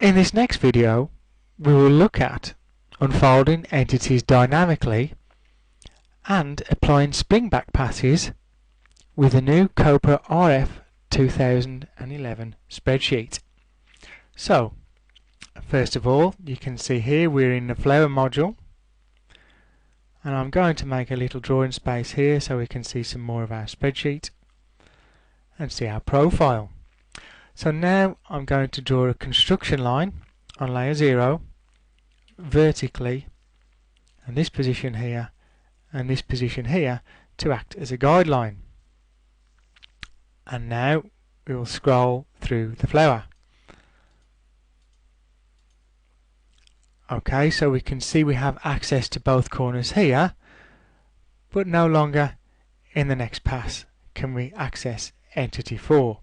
In this next video, we will look at unfolding entities dynamically and applying spring-back passes with the new COPRA2011 spreadsheet. So, first of all, you can see here we're in the flower module, and I'm going to make a little drawing space here so we can see some more of our spreadsheet and see our profile. So now I'm going to draw a construction line on layer 0 vertically, and this position here and this position here to act as a guideline. And now we will scroll through the flower. Okay, so we can see we have access to both corners here, but no longer in the next pass can we access entity 4.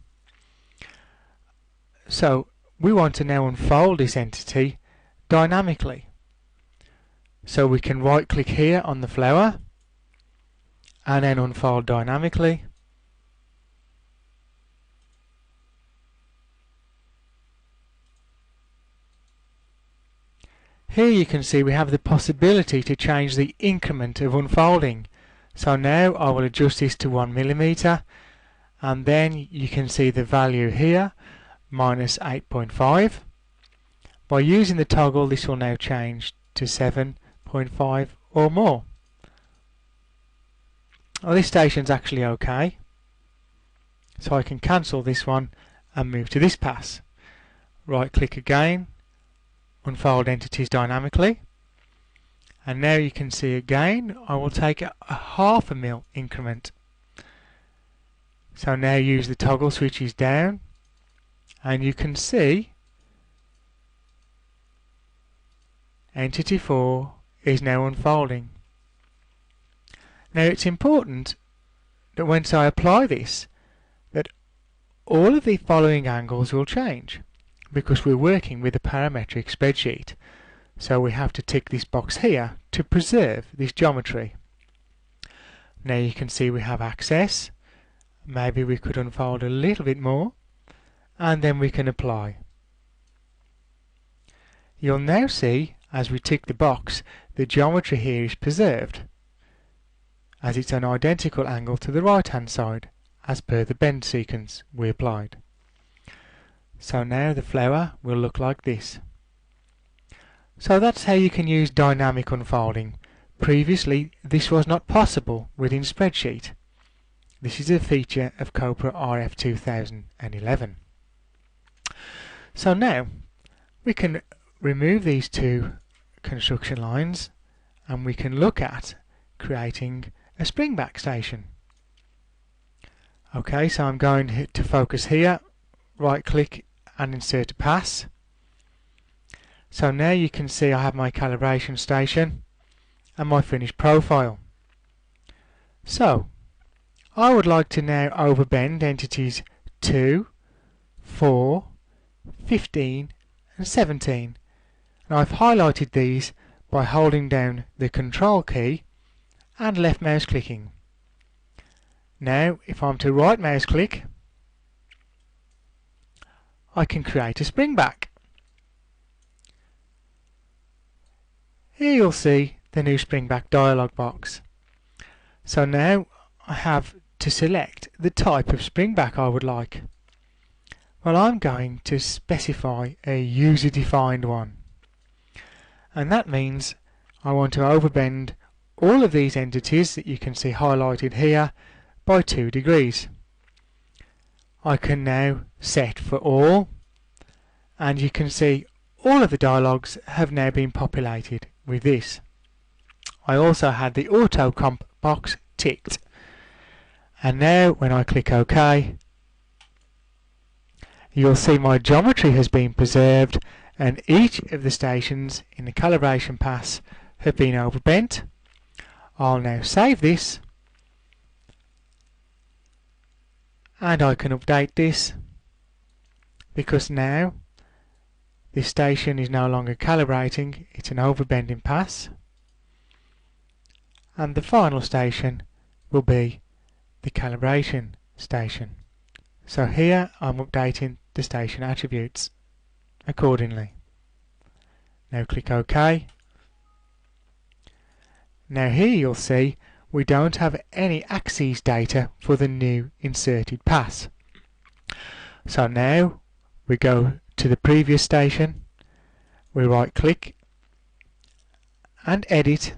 So we want to now unfold this entity dynamically. So we can right click here on the flower and then unfold dynamically. Here you can see we have the possibility to change the increment of unfolding. So now I will adjust this to 1 millimeter, and then you can see the value here, minus 8.5. By using the toggle, this will now change to 7.5 or more. Well, this station's actually okay, so I can cancel this one and move to this pass. Right click again, unfold entities dynamically, and now you can see again I will take a 0.5 mil increment. So now use the toggle switches down, and you can see entity 4 is now unfolding. Now it's important that once I apply this, that all of the following angles will change, because we're working with a parametric spreadsheet. So we have to tick this box here to preserve this geometry. Now you can see we have access. Maybe we could unfold a little bit more, and then we can apply. You'll now see, as we tick the box, the geometry here is preserved, as it's an identical angle to the right hand side, as per the bend sequence we applied. So now the flower will look like this. So that's how you can use dynamic unfolding. Previously this was not possible within Spreadsheet. This is a feature of COPRA RF 2011. So now we can remove these two construction lines, and we can look at creating a spring-back station. Okay, so I'm going to focus here, right click and insert a pass. So now you can see I have my calibration station and my finished profile. So I would like to now overbend entities 2, 4, 15 and 17, and I've highlighted these by holding down the Control key and left mouse clicking. Now if I'm to right mouse click, I can create a spring back. Here you'll see the new spring back dialog box. So now I have to select the type of spring back I would like. Well, I'm going to specify a user defined one, and that means I want to overbend all of these entities that you can see highlighted here by 2 degrees. I can now set for all, and you can see all of the dialogues have now been populated with this. I also had the auto comp box ticked, and now when I click OK, you'll see my geometry has been preserved, and each of the stations in the calibration pass have been overbent. I'll now save this, and I can update this, because now this station is no longer calibrating, it's an overbending pass, and the final station will be the calibration station. So here I'm updating the station attributes. accordingly. Now click OK. Now here you'll see we don't have any axes data for the new inserted pass. So now we go to the previous station, we right click and edit,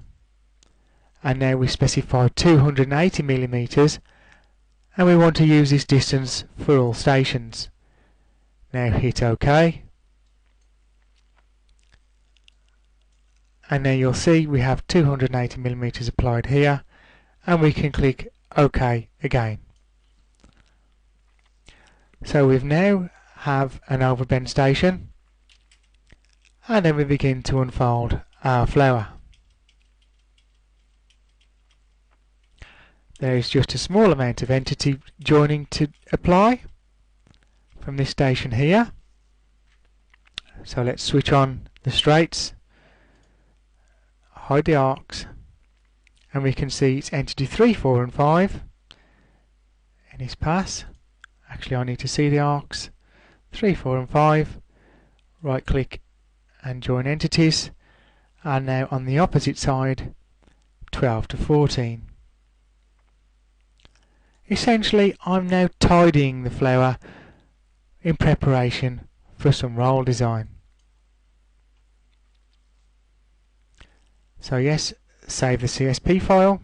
and now we specify 280 millimeters, and we want to use this distance for all stations. Now hit OK, and now you'll see we have 280 millimeters applied here, and we can click OK again. So we've now have an overbend station, and then we begin to unfold our flower. There is just a small amount of entity joining to apply from this station here. So let's switch on the straights, hide the arcs, and we can see it's entity 3, 4 and 5 in this pass. Actually I need to see the arcs 3, 4 and 5, right click and join entities, and now on the opposite side 12 to 14. Essentially I'm now tidying the flower in preparation for some roll design. So yes, save the CSP file,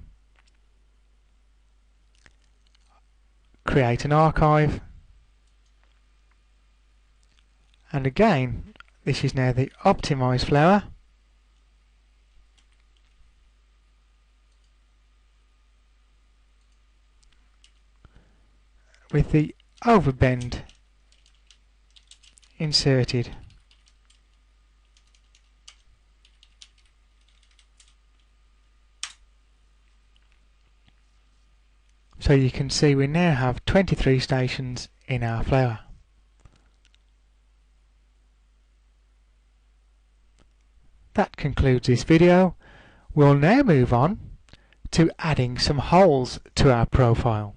create an archive, and again this is now the optimized flower. With the overbend inserted. So you can see we now have 23 stations in our flower. That concludes this video. We'll now move on to adding some holes to our profile.